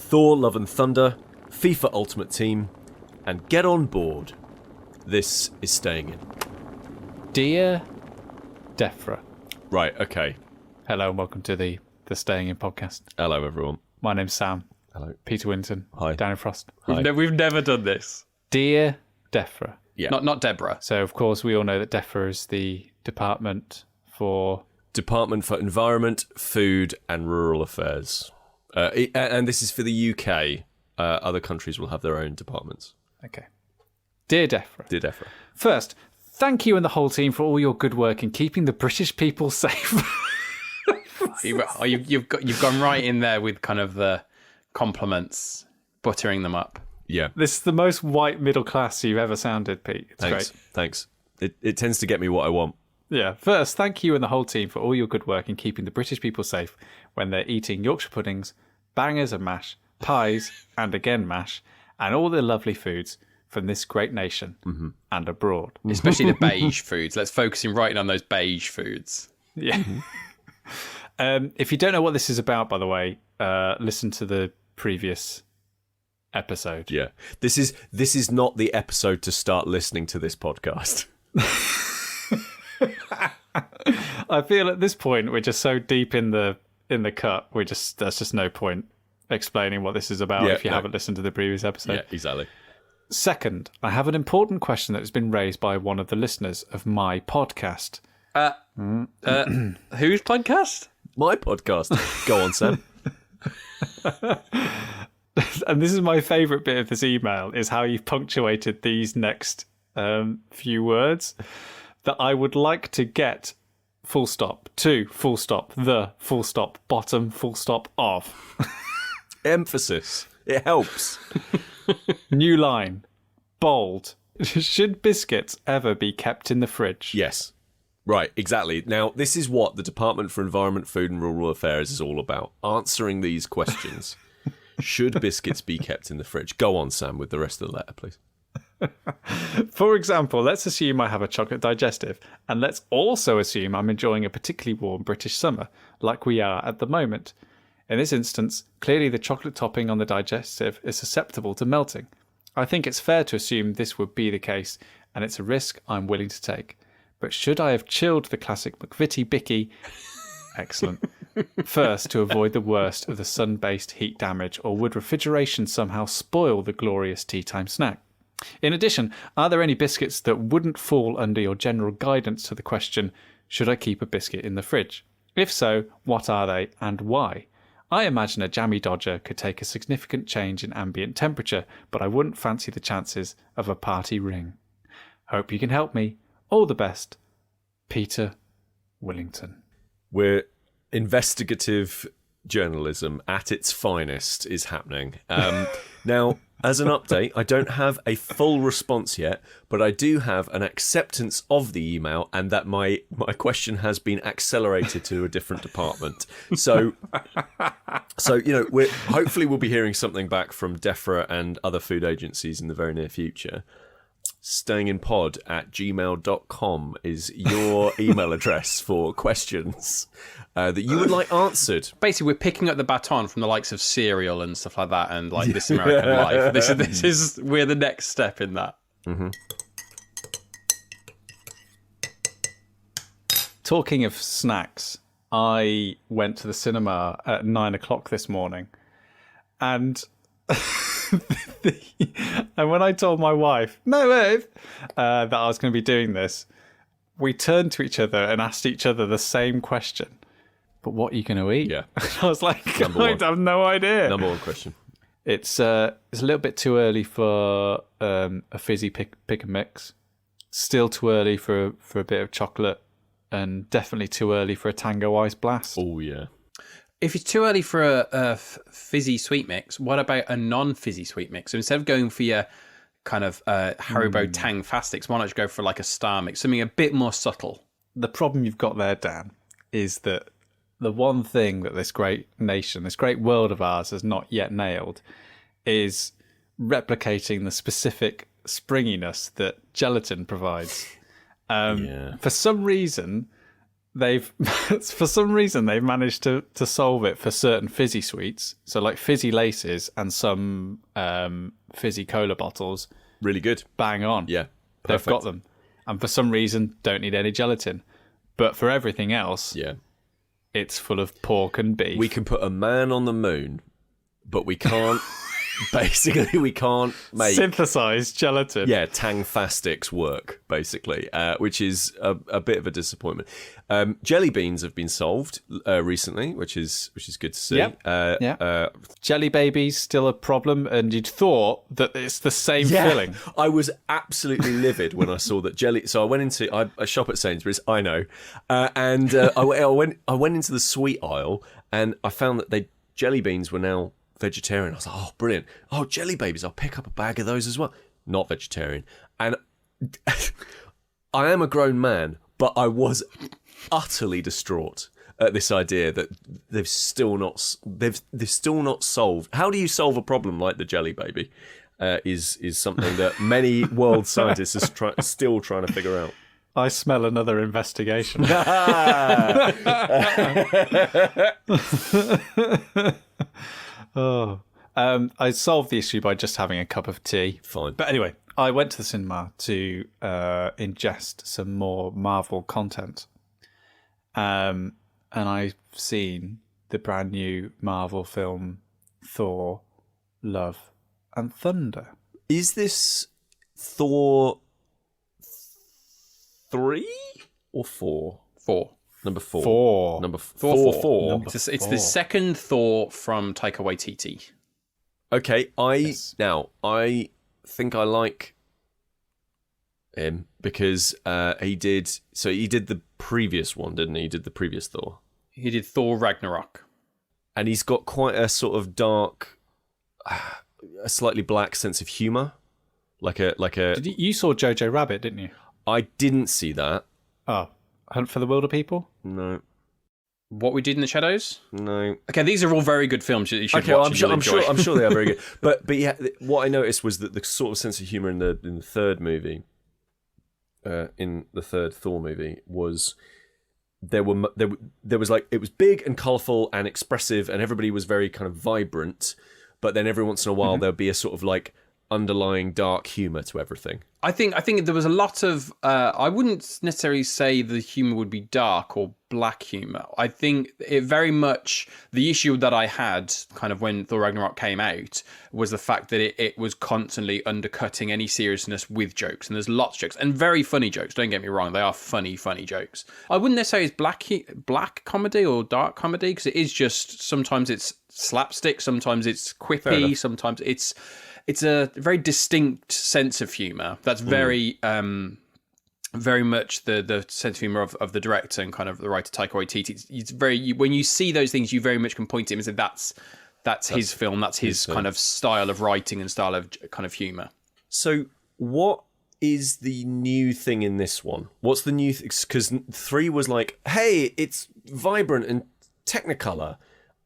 Thor, Love and Thunder, FIFA Ultimate Team, and get on board. This is Staying In. Dear DEFRA. Right, okay. Hello and welcome to the Staying In podcast. Hello, everyone. My name's Sam. Hello. Peter Winton. Hi. Danny Frost. Hi. We've never done this. Dear DEFRA. Yeah. Not Deborah. So, of course, we all know that DEFRA is the Department for Environment, Food and Rural Affairs. And this is for the UK. Other countries will have their own departments. Okay. Dear DEFRA. Dear DEFRA. First, thank you and the whole team for all your good work in keeping the British people safe. You've gone right in there with kind of the compliments, buttering them up. Yeah. This is the most white middle class you've ever sounded, Pete. It's Thanks. great. Thanks. It tends to get me what I want. Yeah. First, thank you and the whole team for all your good work in keeping the British people safe when they're eating Yorkshire puddings, bangers and mash, pies, and again mash, and all the lovely foods from this great nation and abroad. Especially the beige foods. Let's focus in right on those beige foods. Yeah. If you don't know what this is about, by the way, listen to the previous episode. Yeah. This is not the episode to start listening to this podcast. I feel at this point we're just so deep in the cut. There's just no point explaining what this is about if you haven't listened to the previous episode. Yeah, exactly. Second, I have an important question that has been raised by one of the listeners of my podcast. Whose podcast? My podcast. Go on, Sam. And this is my favourite bit of this email, is how you've punctuated these next few words. That I would like to get full stop, to full stop, the full stop, bottom full stop of. Emphasis. It helps. New line. Bold. Should biscuits ever be kept in the fridge? Yes. Right, exactly. Now, this is what the Department for Environment, Food and Rural Affairs is all about. Answering these questions. Should biscuits be kept in the fridge? Go on, Sam, with the rest of the letter, please. For example, let's assume I have a chocolate digestive, and let's also assume I'm enjoying a particularly warm British summer, like we are at the moment. In this instance, clearly the chocolate topping on the digestive is susceptible to melting. I think it's fair to assume this would be the case, and it's a risk I'm willing to take. But should I have chilled the classic McVitie Bicky? Excellent. First, to avoid the worst of the sun-based heat damage, or would refrigeration somehow spoil the glorious tea time snack? In addition, are there any biscuits that wouldn't fall under your general guidance to the question, should I keep a biscuit in the fridge? If so, what are they and why? I imagine a jammy dodger could take a significant change in ambient temperature, but I wouldn't fancy the chances of a party ring. Hope you can help me. All the best. Peter Willington. We're investigative journalism at its finest is happening. Now, as an update, I don't have a full response yet, but I do have an acceptance of the email and that my question has been accelerated to a different department. So hopefully we'll be hearing something back from DEFRA and other food agencies in the very near future. stayinginpod@gmail.com is your email address for questions that you would like answered. Basically, we're picking up the baton from the likes of Serial and stuff like that, and like This American Life. We're the next step in that. Mm-hmm. Talking of snacks, I went to the cinema at 9:00 this morning, and and when I told my wife, that I was going to be doing this, we turned to each other and asked each other the same question. But what are you going to eat? Yeah. I was like, I have no idea. Number one question. It's a little bit too early for a fizzy pick and mix. Still too early for a bit of chocolate, and definitely too early for a Tango Ice Blast. Oh, yeah. If it's too early for a fizzy sweet mix, what about a non-fizzy sweet mix? So instead of going for your kind of Haribo Tang Fastics, why not just go for like a Star Mix, something a bit more subtle? The problem you've got there, Dan, is that the one thing that this great nation, this great world of ours has not yet nailed is replicating the specific springiness that gelatin provides. For some reason, they've for some reason they've managed to solve it for certain fizzy sweets. So like fizzy laces and some fizzy cola bottles. Really good. Bang on. Yeah. They've got them. And for some reason don't need any gelatin. But for everything else, Yeah. it's full of pork and beef. We can put a man on the moon, but we can't. Basically, we can't make synthesized gelatin. Yeah, Tang-fastics work basically, which is a bit of a disappointment. Jelly beans have been solved recently, which is good to see. Yep. Jelly babies still a problem, and you'd thought that it's the same filling. I was absolutely livid when I saw that jelly. So I went into I shop at Sainsbury's. I know, and I went into the sweet aisle, and I found that jelly beans were now vegetarian. I was like, oh, brilliant. Oh, jelly babies, I'll pick up a bag of those as well. Not vegetarian. And I am a grown man, but I was utterly distraught at this idea that they've still not solved. How do you solve a problem like the jelly baby? Is something that many world scientists are still trying to figure out. I smell another investigation. I solved the issue by just having a cup of tea. Fine. But anyway, I went to the cinema to ingest some more Marvel content. And I've seen the brand new Marvel film Thor, Love and Thunder. Is this Thor 3 or 4? 4. Number 4. 4. Number Thor 4. It's the second Thor from Taika Waititi. Okay, I think I like him because he did the previous one, didn't he? He did the previous Thor. He did Thor Ragnarok. And he's got quite a sort of dark, a slightly black sense of humour. You saw Jojo Rabbit, didn't you? I didn't see that. Oh, Hunt for the Wilder People? No. What We Did in the Shadows? No. Okay, these are all very good films that you should watch. I'm sure they are very good. But yeah, what I noticed was that the sort of sense of humour in the third movie, in the third Thor movie, was there was like, it was big and colourful and expressive, and everybody was very kind of vibrant. But then every once in a while there'd be a sort of like underlying dark humour to everything. I think there was a lot of I wouldn't necessarily say the humour would be dark or black humour. I think it very much, the issue that I had kind of when Thor Ragnarok came out was the fact that it was constantly undercutting any seriousness with jokes, and there's lots of jokes and very funny jokes, don't get me wrong, they are funny jokes. I wouldn't necessarily say it's black comedy or dark comedy, because it is just, sometimes it's slapstick, sometimes it's quippy, sometimes it's a very distinct sense of humour that's very very much the sense of humour of the director and kind of the writer Taika Waititi. It's very, when you see those things, you very much can point to him and say that's his film, that's his kind of style of writing and style of kind of humour. So what is the new thing in this one? What's the new thing? Because 3 was like, hey, it's vibrant and technicolor,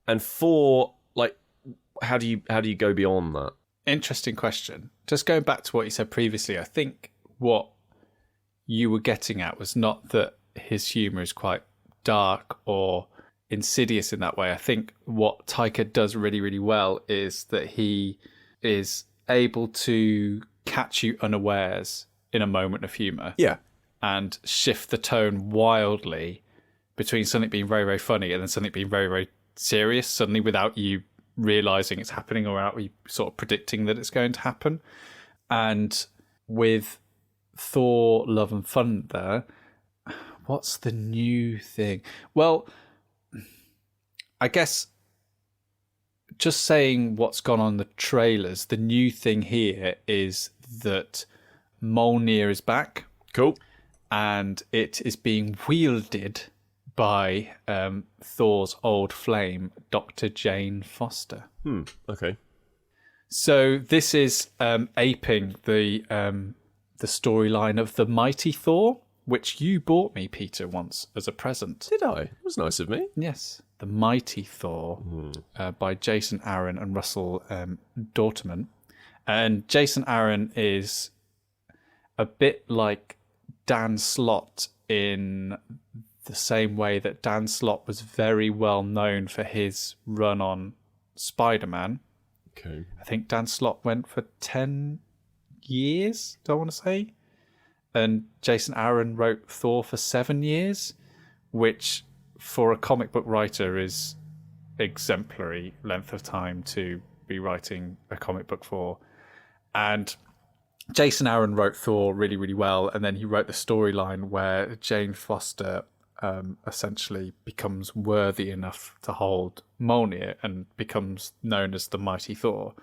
and 4, like, how do you go beyond that? Interesting question. Just going back to what you said previously, I think what you were getting at was not that his humour is quite dark or insidious in that way. I think what Taika does really, really well is that he is able to catch you unawares in a moment of humour. Yeah. And shift the tone wildly between something being very, very funny and then something being very, very serious suddenly without you realising it's happening or without you sort of predicting that it's going to happen. And with Thor, Love and Thunder, what's the new thing? Well, I guess just saying what's gone on the trailers, the new thing here is that Mjolnir is back. Cool. And it is being wielded by Thor's old flame, Dr. Jane Foster. Okay. So this is aping the storyline of the Mighty Thor, which you bought me, Peter, once as a present. Did I? It was nice of me. Yes. The Mighty Thor by Jason Aaron and Russell Dortman. And Jason Aaron is a bit like Dan Slott in the same way that Dan Slott was very well known for his run on Spider-Man. Okay. I think Dan Slott went for 10 years, do I want to say? And Jason Aaron wrote Thor for 7 years, which for a comic book writer is exemplary length of time to be writing a comic book for. And Jason Aaron wrote Thor really, really well, and then he wrote the storyline where Jane Foster essentially becomes worthy enough to hold Mjolnir and becomes known as the Mighty Thor.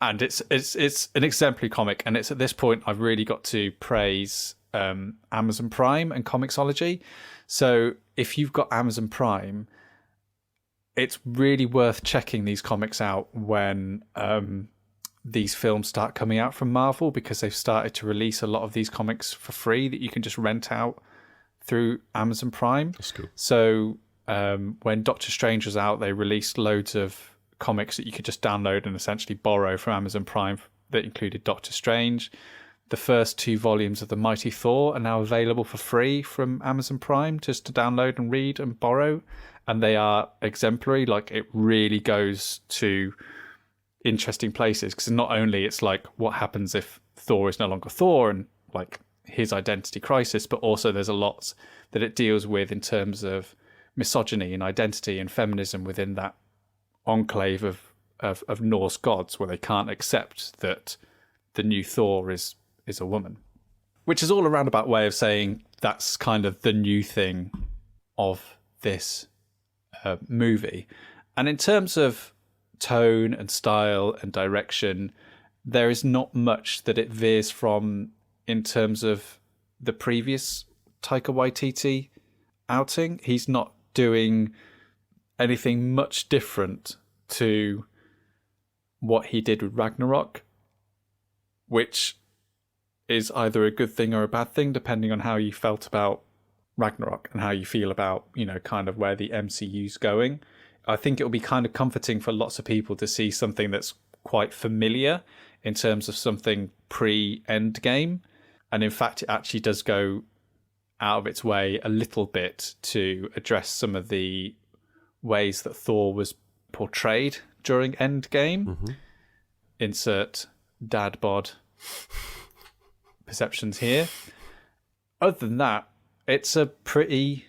And it's an exemplary comic, and it's at this point I've really got to praise Amazon Prime and Comixology. So if you've got Amazon Prime, it's really worth checking these comics out when these films start coming out from Marvel, because they've started to release a lot of these comics for free that you can just rent out through Amazon Prime. That's cool. So when Doctor Strange was out, they released loads of comics that you could just download and essentially borrow from Amazon Prime that included Doctor Strange. The first 2 volumes of The Mighty Thor are now available for free from Amazon Prime just to download and read and borrow. And they are exemplary. Like, it really goes to interesting places, because not only it's like what happens if Thor is no longer Thor and like his identity crisis, but also there's a lot that it deals with in terms of misogyny and identity and feminism within that enclave of Norse gods, where they can't accept that the new Thor is a woman, which is all a roundabout way of saying that's kind of the new thing of this movie. And in terms of tone and style and direction, there is not much that it veers from in terms of the previous Taika Waititi outing. He's not doing anything much different to what he did with Ragnarok, which is either a good thing or a bad thing, depending on how you felt about Ragnarok and how you feel about, kind of where the MCU's going. I think it'll be kind of comforting for lots of people to see something that's quite familiar in terms of something pre-Endgame. And in fact, it actually does go out of its way a little bit to address some of the ways that Thor was portrayed during Endgame. Mm-hmm. Insert dad bod perceptions here. Other than that, it's a pretty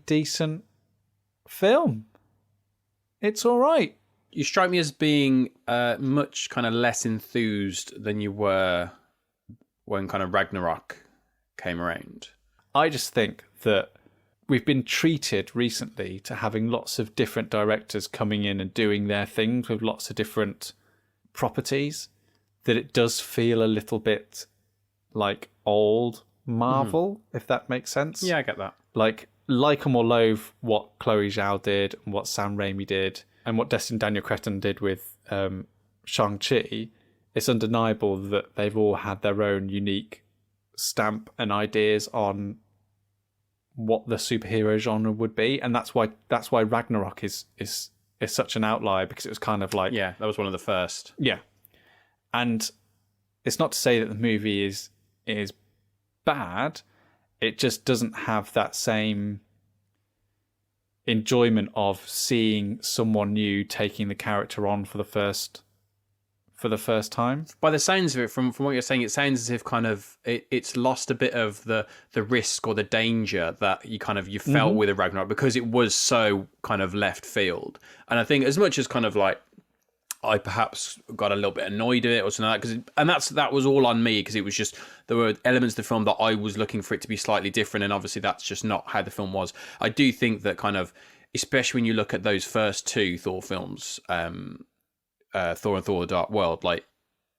decent film. It's all right. You strike me as being much kind of less enthused than you were when kind of Ragnarok came around. I just think that we've been treated recently to having lots of different directors coming in and doing their things with lots of different properties, that it does feel a little bit like old Marvel, if that makes sense. Yeah, I get that. Like 'em or loathe what Chloe Zhao did and what Sam Raimi did and what Destin Daniel Cretton did with Shang-Chi, it's undeniable that they've all had their own unique stamp and ideas on what the superhero genre would be, and that's why Ragnarok is such an outlier, because it was kind of like, yeah, that was one of the first. Yeah. And it's not to say that the movie is bad, it just doesn't have that same enjoyment of seeing someone new taking the character on for the first time. By the sounds of it, from what you're saying, it sounds as if kind of it's lost a bit of the risk or the danger that you felt with a Ragnarok, because it was so kind of left field. And I think as much as kind of like I perhaps got a little bit annoyed at it or something like that, that was all on me, because it was just, there were elements of the film that I was looking for it to be slightly different, and obviously that's just not how the film was. I do think that kind of, especially when you look at those first 2 Thor films, Thor and Thor: The Dark World, like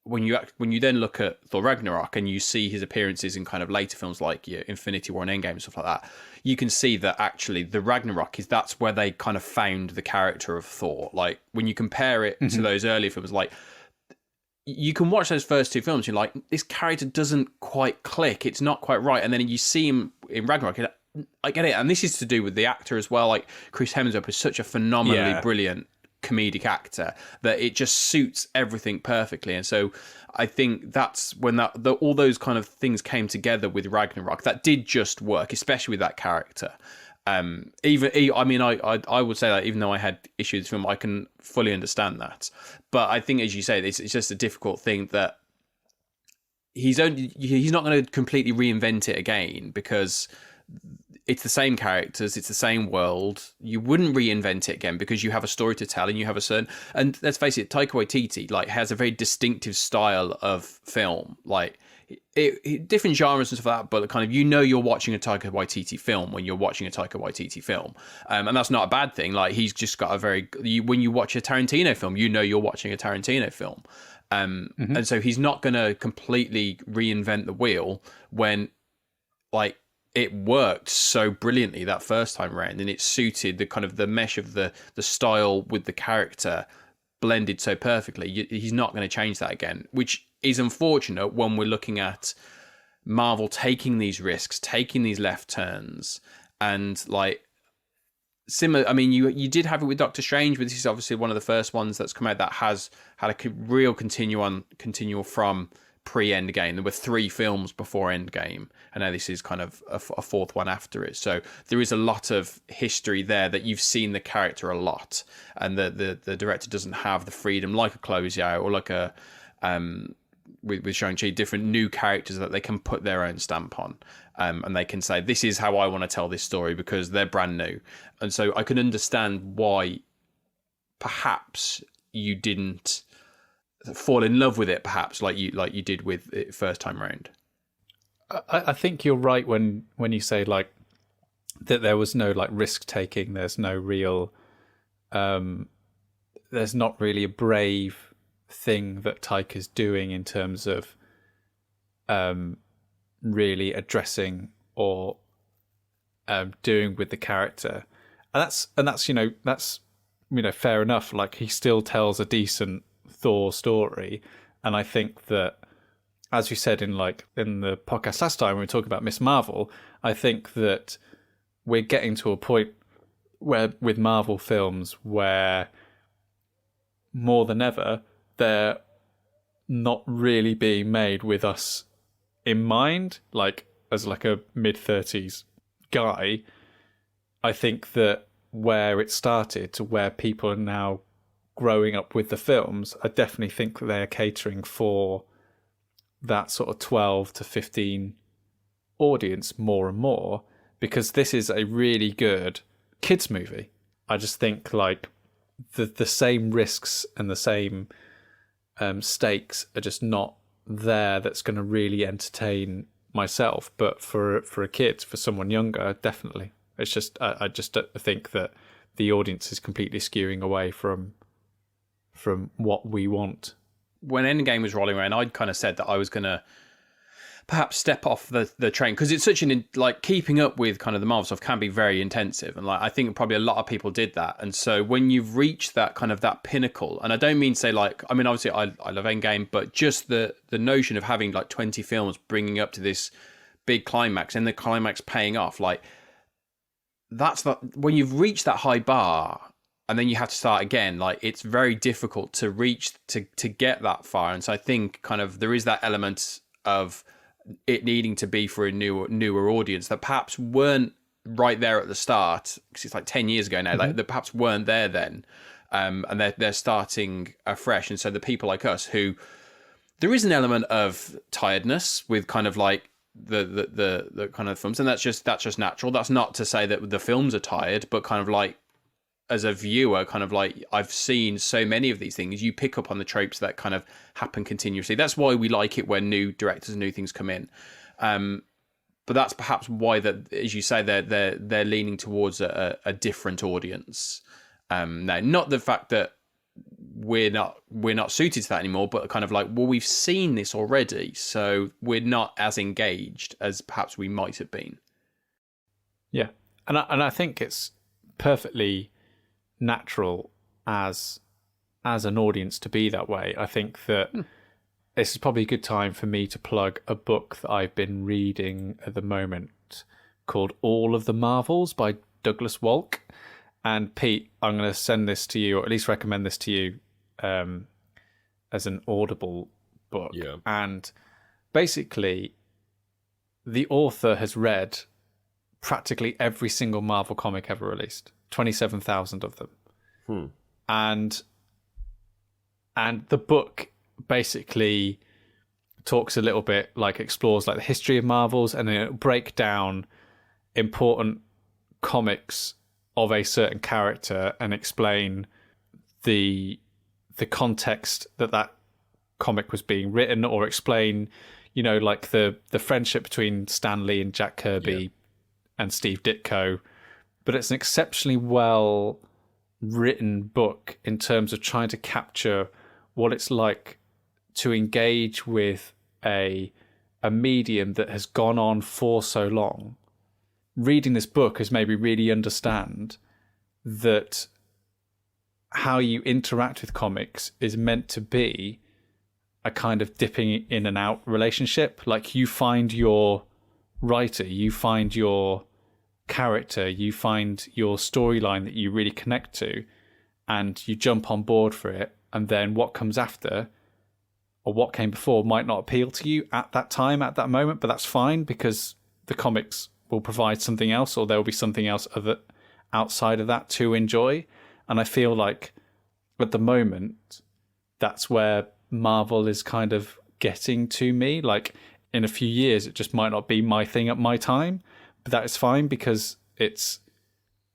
when you then look at Thor Ragnarok and you see his appearances in kind of later films like Infinity War and Endgame and stuff like that, you can see that actually the Ragnarok that's where they kind of found the character of Thor. Like when you compare it to those early films, like you can watch those first 2 films, you're like, this character doesn't quite click, it's not quite right, and then you see him in Ragnarok, I get it, and this is to do with the actor as well. Like Chris Hemsworth is such a phenomenally brilliant comedic actor that it just suits everything perfectly. And so I think that's when all those kind of things came together with Ragnarok that did just work, especially with that character. I would say that even though I had issues with the film, I can fully understand that. But I think, as you say, it's just a difficult thing that he's not going to completely reinvent it again, because it's the same characters, it's the same world. You wouldn't reinvent it again because you have a story to tell, and you have a certain. And let's face it, Taika Waititi has a very distinctive style of film, different genres and stuff like that, but kind of you're watching a Taika Waititi film when you're watching a Taika Waititi film, and that's not a bad thing. He's just got when you watch a Tarantino film, you're watching a Tarantino film, and so he's not going to completely reinvent the wheel when it worked so brilliantly that first time around, and it suited the kind of the mesh of the style with the character blended so perfectly. He's not going to change that again, which is unfortunate when we're looking at Marvel taking these risks, taking these left turns, and similar. I mean, you did have it with Doctor Strange, but this is obviously one of the first ones that's come out that has had a real continual from pre-Endgame. There were 3 films before Endgame, and now this is kind of a fourth one after it. So there is a lot of history there that you've seen the character a lot, and the director doesn't have the freedom like a Chloe Zhao or like a with Shang-Chi, different new characters that they can put their own stamp on, and they can say, this is how I want to tell this story because they're brand new. And so I can understand why perhaps you didn't fall in love with it, perhaps like you did with it first time round. I think you're right when you say that there was no risk taking. There's no real there's not really a brave thing that Taika's doing in terms of really addressing or doing with the character, and that's fair enough. He still tells a decent Thor story, and I think that, as you said in the podcast last time when we talked about Miss Marvel, I think that we're getting to a point where with Marvel films where more than ever they're not really being made with us in mind, as a mid-30s guy. I think that where it started to where people are now growing up with the films, I definitely think that they are catering for that sort of 12 to 15 audience more and more, because this is a really good kids movie. I just think the same risks and the same stakes are just not there that's going to really entertain myself, but for a kid, for someone younger, definitely. It's just I just think that the audience is completely skewing away from what we want. When Endgame was rolling around, I'd kind of said that I was going to perhaps step off the train, because it's such keeping up with kind of the Marvel stuff can be very intensive, and I think probably a lot of people did that. And so when you've reached that kind of that pinnacle, and I don't mean say obviously I love Endgame, but just the notion of having 20 films bringing up to this big climax and the climax paying off, that's when you've reached that high bar and then you have to start again, it's very difficult to reach to get that far. And so I think kind of there is that element of it needing to be for a newer audience that perhaps weren't right there at the start, because it's 10 years ago now, that perhaps weren't there then, and they're starting afresh. And so the people like us, who there is an element of tiredness with kind of the kind of films, and that's just natural. That's not to say that the films are tired, but kind of as a viewer, kind of I've seen so many of these things, you pick up on the tropes that kind of happen continuously. That's why we like it when new directors and new things come in. But that's perhaps why that, as you say, they're leaning towards a different audience. Now, not the fact that we're not suited to that anymore, but kind of we've seen this already, so we're not as engaged as perhaps we might have been. Yeah, and I think it's perfectly natural as an audience to be that way. I think that this is probably a good time for me to plug a book that I've been reading at the moment called All of the Marvels by Douglas Walk. And Pete, I'm going to send this to you, or at least recommend this to you as an Audible book. Yeah. And basically, the author has read practically every single Marvel comic ever released, 27,000 of them. And the book basically talks a little bit, like explores like the history of Marvels, and then it'll break down important comics of a certain character and explain the context that comic was being written, or explain, you know, like the friendship between Stan Lee and Jack Kirby and Steve Ditko. But it's an exceptionally well written book in terms of trying to capture what it's like to engage with a medium that has gone on for so long. Reading this book has made me really understand that how you interact with comics is meant to be a kind of dipping in and out relationship. Like, you find your writer, you find your character, you find your storyline that you really connect to, and you jump on board for it. And then what comes after, or what came before, might not appeal to you at that time, at that moment, but that's fine, because the comics will provide something else, or there will be something else outside of that to enjoy. And I feel like at the moment, that's where Marvel is kind of getting to me. Like, in a few years, it just might not be my thing at my time, but that is fine, because it's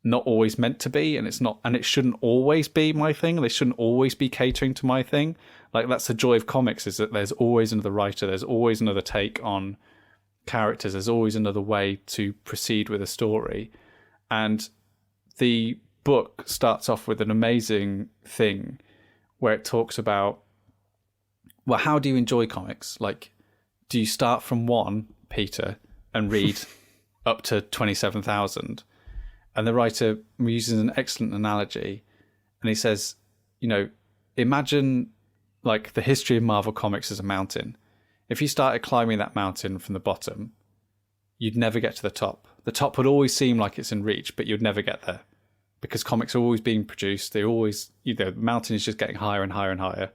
not always meant to be, and it shouldn't always be my thing. They shouldn't always be catering to my thing. Like, that's the joy of comics, is that there's always another writer, there's always another take on characters, there's always another way to proceed with a story. And the book starts off with an amazing thing where it talks about, well, how do you enjoy comics? Like, do you start from 1, Peter, and read up to 27,000? And the writer uses an excellent analogy, and he says, you know, imagine like the history of Marvel Comics as a mountain. If you started climbing that mountain from the bottom, you'd never get to the top. The top would always seem like it's in reach, but you'd never get there, because comics are always being produced. They're always, you know, the mountain is just getting higher and higher and higher.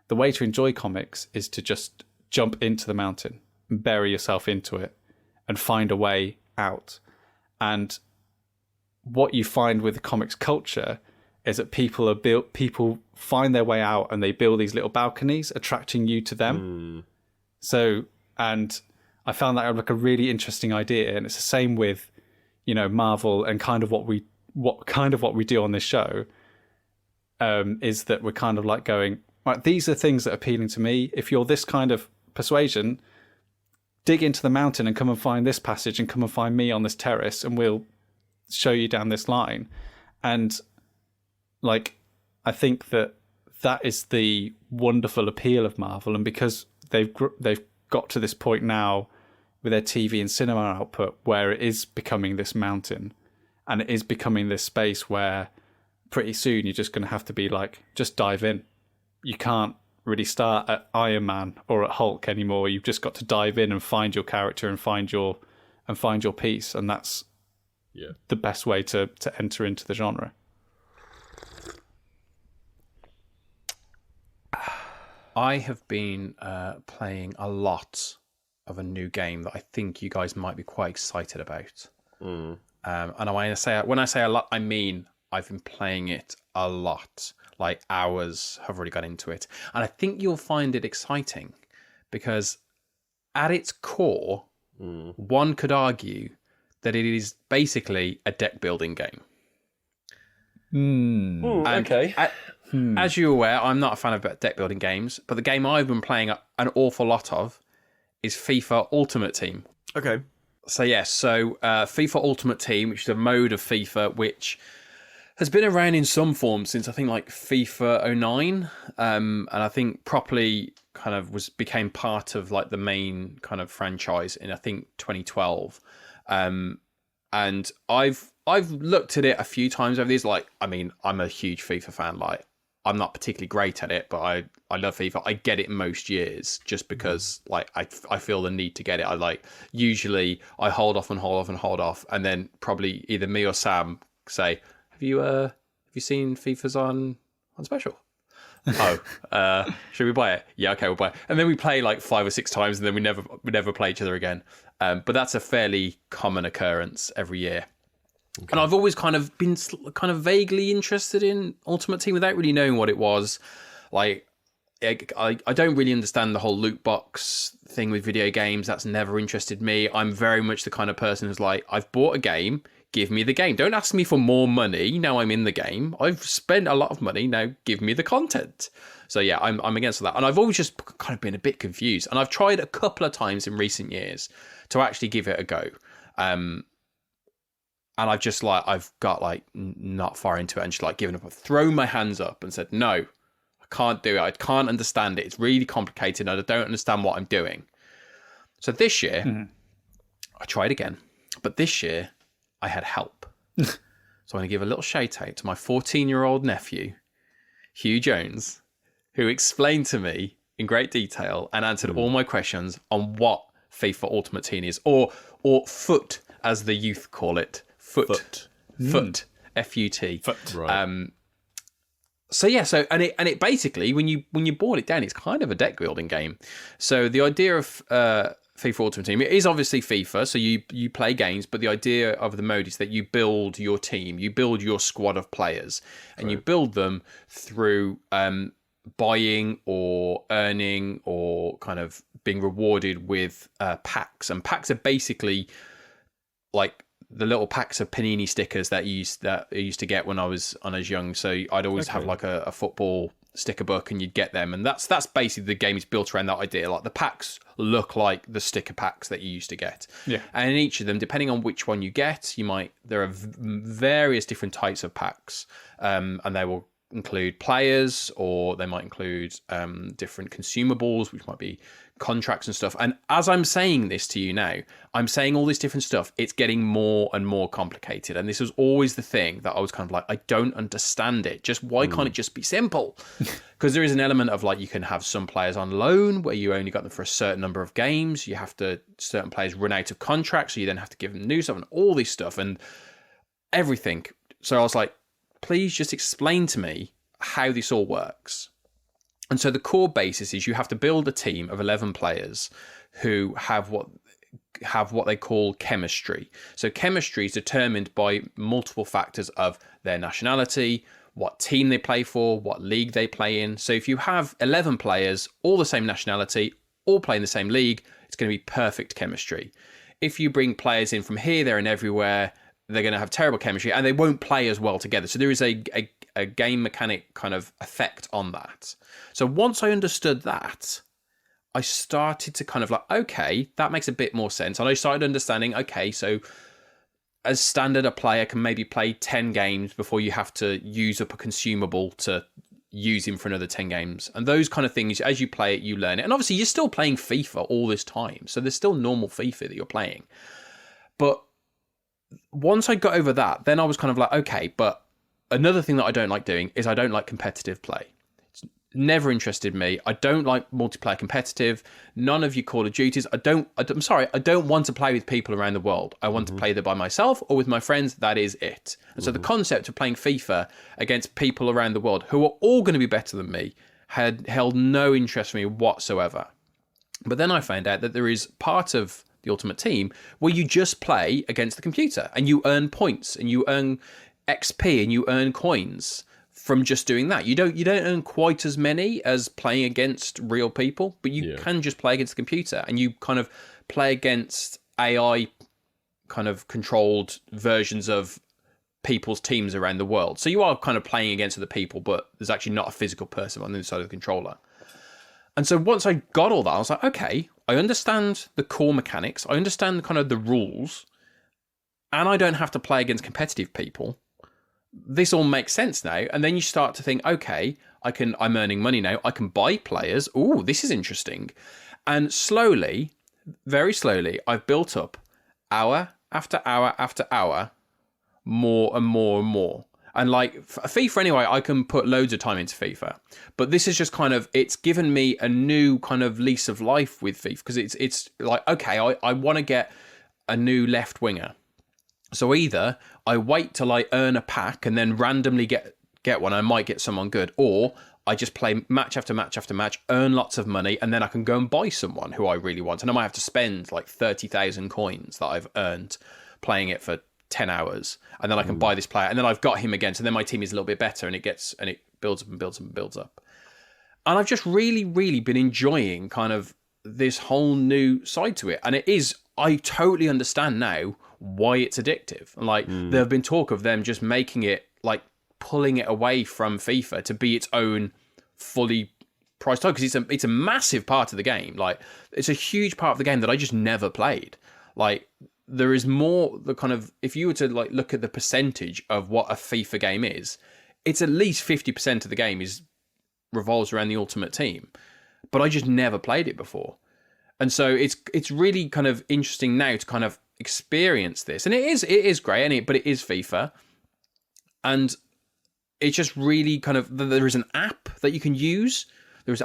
The way to enjoy comics is to just jump into the mountain and bury yourself into it and find a way out. And what you find with the comics culture is that people find their way out, and they build these little balconies, attracting you to them. So, and I found that like a really interesting idea, and it's the same with, you know, Marvel, and kind of what we do on this show, is that we're kind of like going, right, these are things that are appealing to me. If you're this kind of persuasion, dig into the mountain and come and find this passage, and come and find me on this terrace, and we'll show you down this line. And like, I think that is the wonderful appeal of Marvel. And because they've got to this point now with their TV and cinema output where it is becoming this mountain, and it is becoming this space where pretty soon you're just going to have to be like, just dive in. You can't really start at Iron Man or at Hulk anymore. You've just got to dive in and find your character and find your piece, and that's the best way to enter into the genre. I have been playing a lot of a new game that I think you guys might be quite excited about. And when I say a lot, I mean I've been playing it a lot. Like, hours have already got into it. And I think you'll find it exciting, because at its core, one could argue that it is basically a deck building game. Okay. As you're aware, I'm not a fan of deck building games, but the game I've been playing an awful lot of is FIFA Ultimate Team. Okay. So FIFA Ultimate Team, which is a mode of FIFA which has been around in some form since I think like FIFA 09, and I think properly kind of became part of like the main kind of franchise in I think 2012. And I've looked at it a few times over these. Like, I mean, I'm a huge FIFA fan. Like, I'm not particularly great at it, but I love FIFA. I get it most years just because like I feel the need to get it. Usually I hold off, and then probably either me or Sam say, Have you seen FIFA's on special? Should we buy it? Yeah, okay, we'll buy it. And then we play like 5 or 6 times, and then we never play each other again. But that's a fairly common occurrence every year. Okay. And I've always kind of been kind of vaguely interested in Ultimate Team without really knowing what it was. Like, I don't really understand the whole loot box thing with video games. That's never interested me. I'm very much the kind of person who's like, I've bought a game, give me the game. Don't ask me for more money. Now I'm in the game. I've spent a lot of money. Now give me the content. So yeah, I'm against that. And I've always just kind of been a bit confused. And I've tried a couple of times in recent years to actually give it a go. And I've just I've got not far into it and just given up. I've thrown my hands up and said, no, I can't do it. I can't understand it. It's really complicated. And I don't understand what I'm doing. So this year, I tried again. But this year, I had help. So I'm going to give a little shout out to my 14-year-old nephew, Hugh Jones, who explained to me in great detail and answered all my questions on what FIFA Ultimate Team is, or FUT, as the youth call it. FUT. F-U-T. FUT. Right. So it basically, when you boil it down, it's kind of a deck building game. So the idea of FIFA Ultimate Team, it is obviously FIFA, so you play games, but the idea of the mode is that you build your team, you build your squad of players, and you build them through buying or earning or kind of being rewarded with packs. And packs are basically like the little packs of Panini stickers that I used to get when I was young. So I'd always have like a football sticker book, and you'd get them, and that's basically the game is built around that idea. Like the packs look like the sticker packs that you used to get. Yeah. And in each of them, depending on which one you get, there are various different types of packs, and they will include players, or they might include different consumables, which might be contracts and stuff. And as I'm saying this to you now, I'm saying all this different stuff, it's getting more and more complicated. And this was always the thing that I was kind of like, I don't understand it. Why can't it just be simple? Because there is an element of you can have some players on loan where you only got them for a certain number of games. Certain players run out of contracts, so you then have to give them new stuff and all this stuff and everything. So I was like, please just explain to me how this all works. And so the core basis is you have to build a team of 11 players who have what they call chemistry. So chemistry is determined by multiple factors of their nationality, what team they play for, what league they play in. So if you have 11 players, all the same nationality, all play in the same league, it's going to be perfect chemistry. If you bring players in from here, there and everywhere, they're going to have terrible chemistry and they won't play as well together. So there is a game mechanic kind of effect on that. So once I understood that, I started to kind of okay, that makes a bit more sense. And I started understanding, okay, so as standard, a player can maybe play 10 games before you have to use up a consumable to use him for another 10 games. And those kind of things, as you play it, you learn it. And obviously you're still playing FIFA all this time. So there's still normal FIFA that you're playing. But once I got over that, then I was kind of like, okay, but another thing that I don't like doing is I don't like competitive play. It's never interested me. I don't like multiplayer competitive. None of your Call of Duties. I'm sorry, I don't want to play with people around the world. I want to play either by myself or with my friends. That is it. And so the concept of playing FIFA against people around the world who are all going to be better than me had held no interest for me whatsoever. But then I found out that there is part of the Ultimate Team where you just play against the computer and you earn points and you earn XP and you earn coins from just doing that. You don't earn quite as many as playing against real people, but you can just play against the computer and you kind of play against AI kind of controlled versions of people's teams around the world. So you are kind of playing against other people, but there's actually not a physical person on the other side of the controller. And so once I got all that, I was like, okay, I understand the core mechanics. I understand kind of the rules, and I don't have to play against competitive people. This all makes sense now. And then you start to think, okay, I'm earning money now. I can buy players. Ooh, this is interesting. And slowly, very slowly, I've built up hour after hour after hour, more and more and more. And FIFA anyway, I can put loads of time into FIFA. But this is just kind of, it's given me a new kind of lease of life with FIFA. Because it's like, okay, I want to get a new left winger. So either I wait till I earn a pack and then randomly get one, I might get someone good, or I just play match after match after match, earn lots of money, and then I can go and buy someone who I really want. And I might have to spend like 30,000 coins that I've earned playing it for 10 hours, and then I can buy this player, and then I've got him again. So then my team is a little bit better, and it builds up and builds up and builds up. And I've just really, really been enjoying kind of this whole new side to it. And I totally understand now why it's addictive. And like there have been talk of them just making it like pulling it away from FIFA to be its own fully priced title, because it's a massive part of the game. Like it's a huge part of the game that I just never played. Like there is more the kind of, if you were to like look at the percentage of what a FIFA game is, it's at least 50% of the game revolves around the Ultimate Team. But I just never played it before. And so it's really kind of interesting now to kind of experience this. And it is great, but it is FIFA. And it's just really kind of, there is an app that you can use.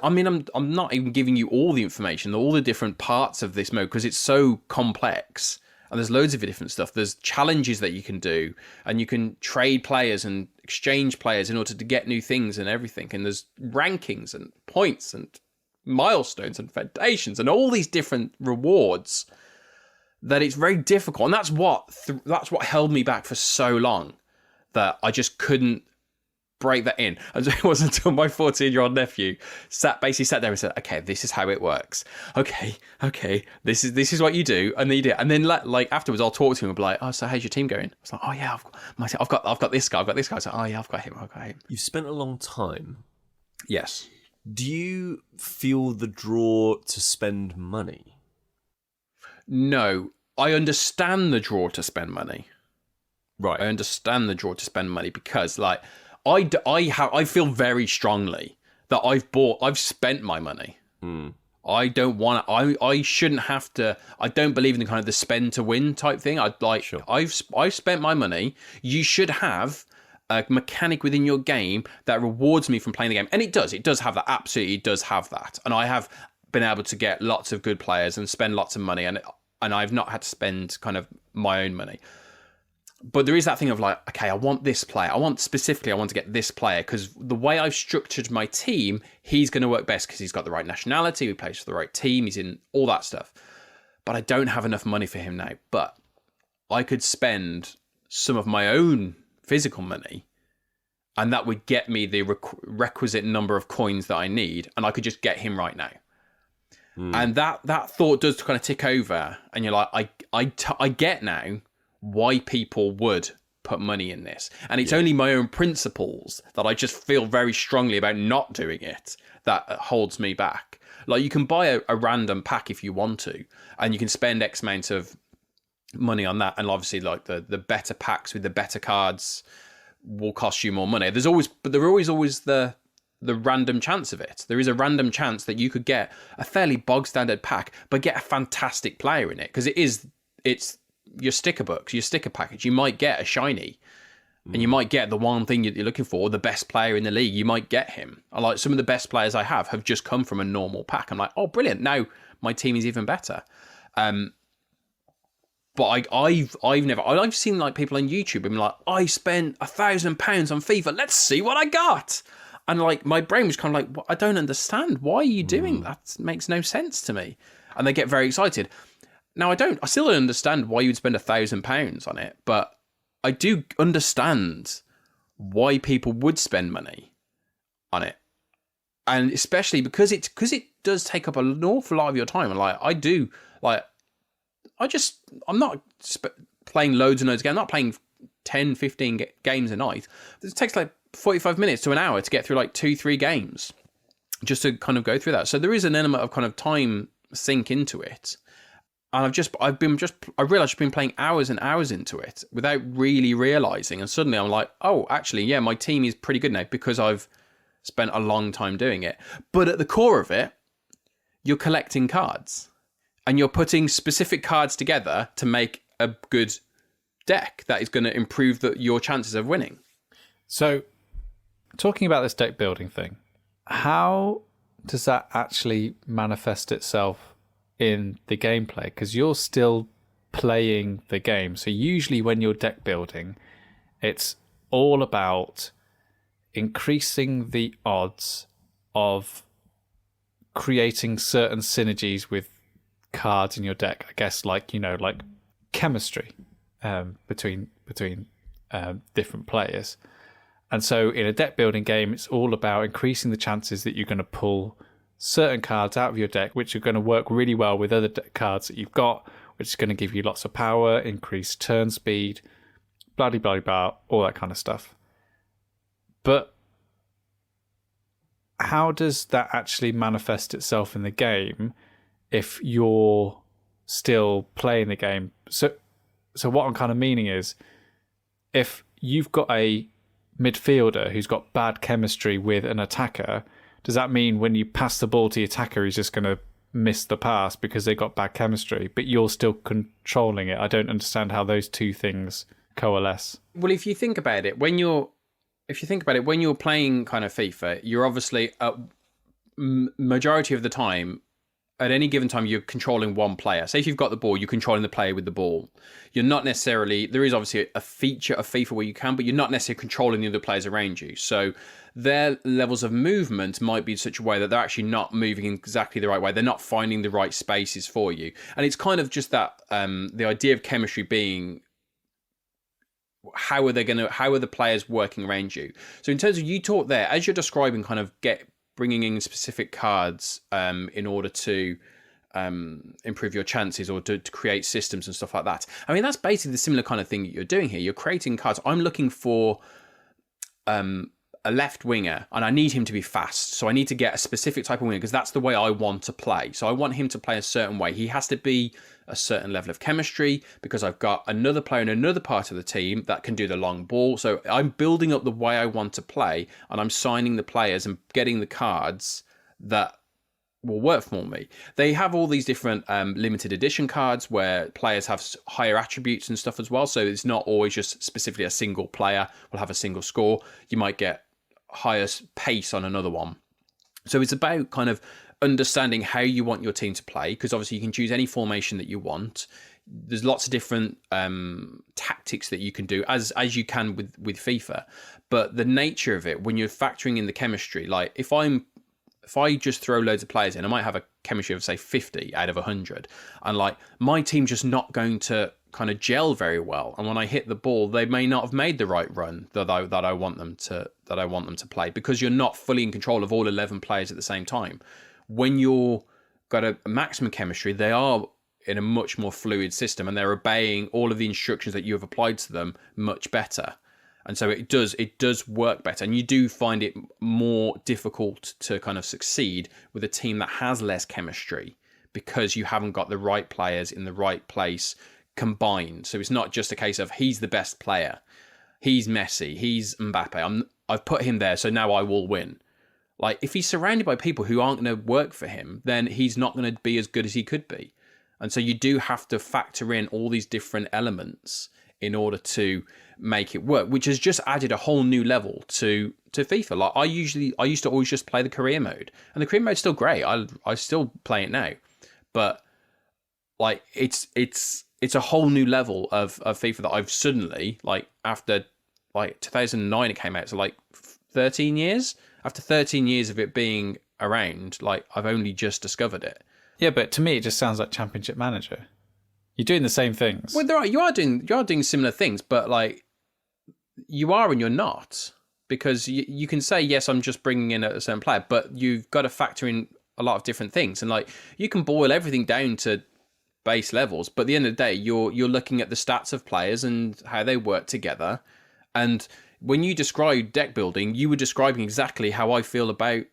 I'm not even giving you all the information, all the different parts of this mode, because it's so complex. And there's loads of different stuff. There's challenges that you can do, and you can trade players and exchange players in order to get new things and everything. And there's rankings and points and milestones and foundations and all these different rewards that it's very difficult. And that's what held me back for so long, that I just couldn't break that in. And it wasn't until my 14-year-old nephew basically sat there and said, okay, this is how it works. Okay, this is what you do, and then you do it. And then like afterwards I'll talk to him and be like, oh, so how's your team going? I was like, oh yeah, I've got this guy, I said, oh yeah, I've got him. You've spent a long time. Yes. Do you feel the draw to spend money? No, I understand the draw to spend money. Right. I understand the draw to spend money because, like, I feel very strongly that I've spent my money. I don't want to. I shouldn't have to. I don't believe in the kind of the spend to win type thing. I've spent my money. You should have a mechanic within your game that rewards me from playing the game, and it does have that. Absolutely, it does have that. And I have been able to get lots of good players and spend lots of money, and I've not had to spend kind of my own money. But there is that thing of like, okay, I want this player. I want to get this player because the way I've structured my team, he's going to work best because he's got the right nationality, he plays for the right team, he's in all that stuff. But I don't have enough money for him now. But I could spend some of my own physical money, and that would get me the requisite number of coins that I need, and I could just get him right now. And that thought does kind of tick over, and you're like, I get now why people would put money in this. And it's only my own principles that I just feel very strongly about not doing it that holds me back. Like, you can buy a random pack if you want to, and you can spend X amount of money on that. And obviously, like, the better packs with the better cards will cost you more money. There is always the random chance of it. There is a random chance that you could get a fairly bog standard pack, but get a fantastic player in it, because it's your sticker books, your sticker package. You might get a shiny, and you might get the one thing you're looking for, the best player in the league. You might get him. I like some of the best players I have just come from a normal pack. I'm like, oh, brilliant! Now my team is even better. But I've seen like people on YouTube and like, I spent £1,000 on FIFA. Let's see what I got. And like my brain was kind of like, I don't understand. Why are you doing that? It makes no sense to me. And they get very excited. Now, I still don't understand why you'd spend £1,000 on it, but I do understand why people would spend money on it. And especially because it does take up an awful lot of your time. And like, I'm not playing loads and loads of games. I'm not playing 10, 15 games a night. It takes like 45 minutes to an hour to get through like 2-3 games just to kind of go through that. So there is an element of kind of time sink into it. And I realized I've been playing hours and hours into it without really realizing. And suddenly I'm like, oh, actually, yeah, my team is pretty good now because I've spent a long time doing it. But at the core of it, you're collecting cards and you're putting specific cards together to make a good deck that is going to improve your chances of winning. So talking about this deck building thing, how does that actually manifest itself in the gameplay? Because you're still playing the game. So usually when you're deck building, it's all about increasing the odds of creating certain synergies with cards in your deck. I guess like chemistry between different players. And so in a deck building game, it's all about increasing the chances that you're going to pull certain cards out of your deck, which are going to work really well with other cards that you've got, which is going to give you lots of power, increased turn speed, blah, blah, blah, blah, all that kind of stuff. But how does that actually manifest itself in the game if you're still playing the game? So what I'm kind of meaning is, if you've got a midfielder who's got bad chemistry with an attacker, does that mean when you pass the ball to the attacker, he's just going to miss the pass because they got bad chemistry, but you're still controlling it? I don't understand how those two things coalesce. Well, if you think about it, when you're playing kind of FIFA, you're obviously majority of the time, at any given time, you're controlling one player. Say if you've got the ball, you're controlling the player with the ball. You're not necessarily, there is obviously a feature of FIFA where you can, but you're not necessarily controlling the other players around you. So their levels of movement might be in such a way that they're actually not moving in exactly the right way. They're not finding the right spaces for you. And it's kind of just that, the idea of chemistry being, how are the players working around you? So in terms of, you talk there, as you're describing kind of bringing in specific cards in order to improve your chances or to create systems and stuff like that. I mean, that's basically the similar kind of thing that you're doing here. You're creating cards. I'm looking for a left winger, and I need him to be fast. So I need to get a specific type of winger because that's the way I want to play. So I want him to play a certain way. He has to be a certain level of chemistry because I've got another player in another part of the team that can do the long ball. So I'm building up the way I want to play, and I'm signing the players and getting the cards that will work for me. They have all these different limited edition cards where players have higher attributes and stuff as well. So it's not always just specifically a single player will have a single score. You might get higher pace on another one. So it's about kind of understanding how you want your team to play, because obviously you can choose any formation that you want. There's lots of different tactics that you can do as you can with FIFA. But the nature of it, when you're factoring in the chemistry, like if I just throw loads of players in, I might have a chemistry of say 50 out of 100, and like my team's just not going to kind of gel very well. And when I hit the ball, they may not have made the right run that I want them to play, because you're not fully in control of all 11 players at the same time. When you're got a maximum chemistry, they are in a much more fluid system and they're obeying all of the instructions that you have applied to them much better. And so it does work better, and you do find it more difficult to kind of succeed with a team that has less chemistry, because you haven't got the right players in the right place combined. So it's not just a case of he's the best player, he's Messi, he's Mbappe, I've put him there, so now I will win. Like, if he's surrounded by people who aren't going to work for him, then he's not going to be as good as he could be. And so you do have to factor in all these different elements in order to make it work, which has just added a whole new level to FIFA. Like I used to always just play the career mode, and the career mode's still great. I still play it now, but like it's a whole new level of FIFA that I've suddenly, like after like 2009 it came out, so like 13 years. After 13 years of it being around, like I've only just discovered it. Yeah, but to me it just sounds like Championship Manager. You're doing the same things. Well, you are doing similar things, but like you are and you're not, because you can say, yes, I'm just bringing in a certain player, but you've got to factor in a lot of different things, and like you can boil everything down to base levels, but at the end of the day, you're looking at the stats of players and how they work together. And when you describe deck building, you were describing exactly how I feel about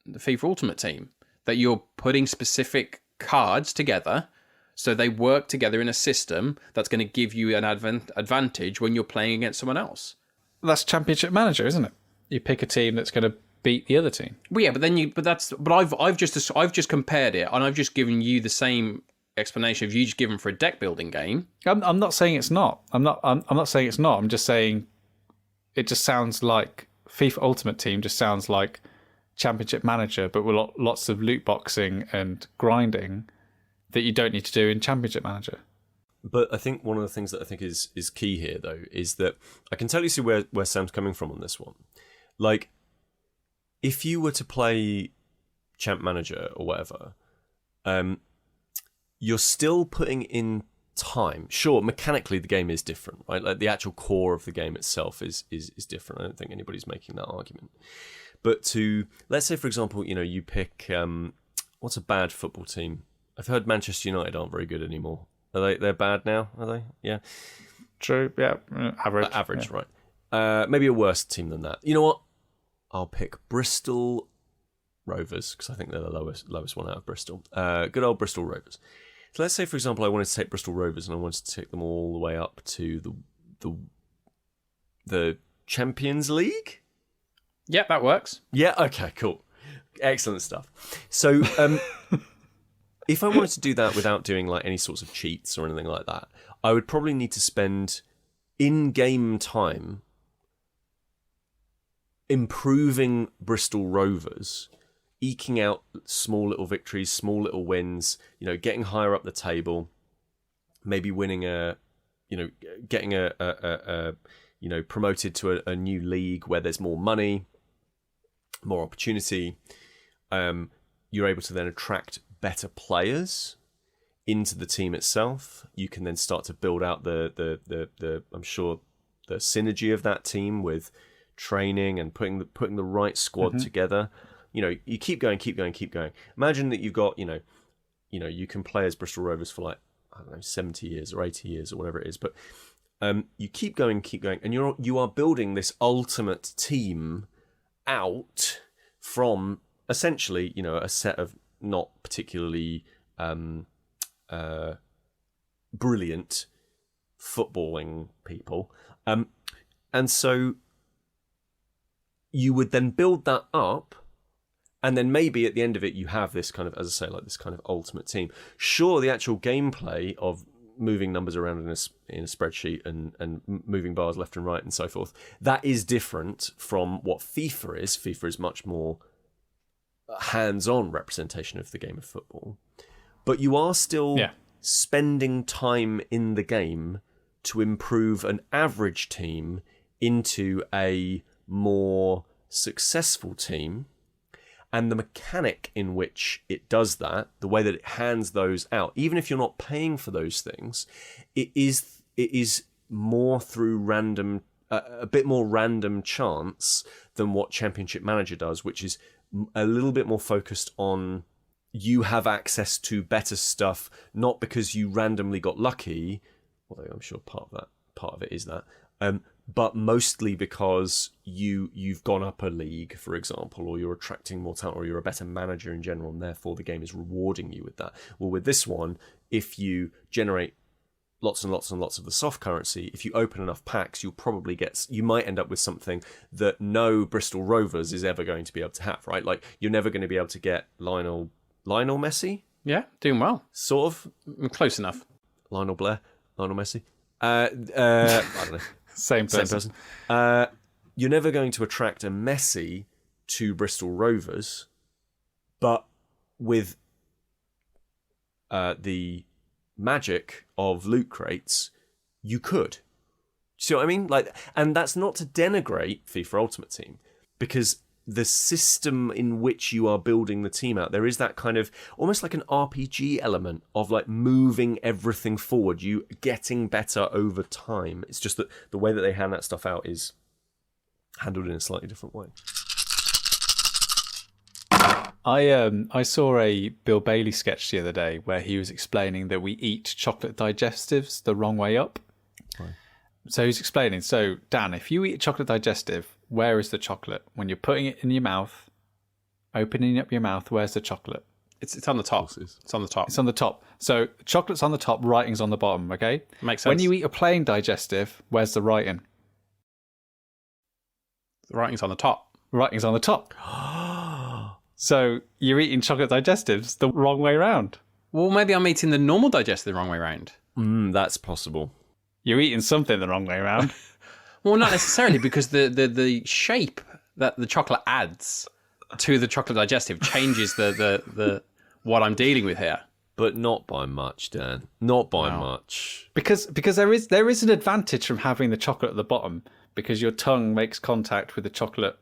the FIFA Ultimate Team, that you're putting specific cards together so they work together in a system that's going to give you an advantage when you're playing against someone else. That's Championship Manager, isn't it? You pick a team that's going to beat the other team. Well, yeah, but I've just compared it, and I've just given you the same explanation of you just given for a deck building game. I'm not saying it's not. I'm not saying it's not. I'm just saying it just sounds like FIFA Ultimate Team just sounds like Championship Manager, but with lots of loot boxing and grinding that you don't need to do in Championship Manager. But I think one of the things that I think is key here, though, is that I can totally see where Sam's coming from on this one. Like, if you were to play Champ Manager or whatever, you're still putting in time. Sure, mechanically the game is different, right? Like the actual core of the game itself is different. I don't think anybody's making that argument. But let's say, for example, you pick what's a bad football team? I've heard Manchester United aren't very good anymore. They're bad now, are they? Yeah. True, yeah. Average. Average, yeah. Right. Maybe a worse team than that. You know what? I'll pick Bristol Rovers, because I think they're the lowest one out of Bristol. Good old Bristol Rovers. So let's say, for example, I wanted to take Bristol Rovers and I wanted to take them all the way up to the Champions League? Yeah, that works. Yeah, okay, cool. Excellent stuff. So, if I wanted to do that without doing like any sorts of cheats or anything like that, I would probably need to spend in-game time improving Bristol Rovers, eking out small little victories, small little wins, getting higher up the table, maybe winning getting promoted to a new league where there's more money, more opportunity. You're able to then attract better players into the team itself. You can then start to build out the I'm sure the synergy of that team with training and putting the right squad together. You keep going. Imagine that you've got you can play as Bristol Rovers for like, I don't know, 70 years or 80 years or whatever it is, but you keep going, and you are building this ultimate team out from essentially a set of not particularly brilliant footballing people, and so you would then build that up, and then maybe at the end of it you have this kind of, as I say, like this kind of ultimate team. Sure, the actual gameplay of moving numbers around in a spreadsheet and moving bars left and right and so forth, that is different from what FIFA is. FIFA is much more hands-on representation of the game of football, but you are still spending time in the game to improve an average team into a more successful team. And the mechanic in which it does that, the way that it hands those out, even if you're not paying for those things, it is more through a bit more random chance than what Championship Manager does, which is a little bit more focused on you have access to better stuff, not because you randomly got lucky, although I'm sure part of it is that, but mostly because you've gone up a league, for example, or you're attracting more talent, or you're a better manager in general, and therefore the game is rewarding you with that. Well, with this one, if you generate lots and lots and lots of the soft currency, if you open enough packs, you might end up with something that no Bristol Rovers is ever going to be able to have, right? Like, you're never going to be able to get Lionel Messi? Yeah, doing well. Sort of. Close enough. Lionel Messi? I don't know. Same person. You're never going to attract a Messi to Bristol Rovers, but with the magic of loot crates, you could. See what I mean? Like, and that's not to denigrate FIFA Ultimate Team, because the system in which you are building the team out, there is that kind of almost like an RPG element of like moving everything forward, you getting better over time. It's just that the way that they hand that stuff out is handled in a slightly different way. I saw a Bill Bailey sketch the other day where he was explaining that we eat chocolate digestives the wrong way up. Right. So he's explaining, so Dan, if you eat a chocolate digestive, where is the chocolate? When you're putting it in your mouth, opening up your mouth, where's the chocolate? It's on the top. It's on the top. It's on the top. So chocolate's on the top, writing's on the bottom, okay? Makes sense. When you eat a plain digestive, where's the writing? The writing's on the top. Writing's on the top. So you're eating chocolate digestives the wrong way around. Well, maybe I'm eating the normal digestive the wrong way around. That's possible. You're eating something the wrong way around. Well, not necessarily, because the shape that the chocolate adds to the chocolate digestive changes the what I'm dealing with here. But not by much, Dan. Not by much. Because there is an advantage from having the chocolate at the bottom, because your tongue makes contact with the chocolate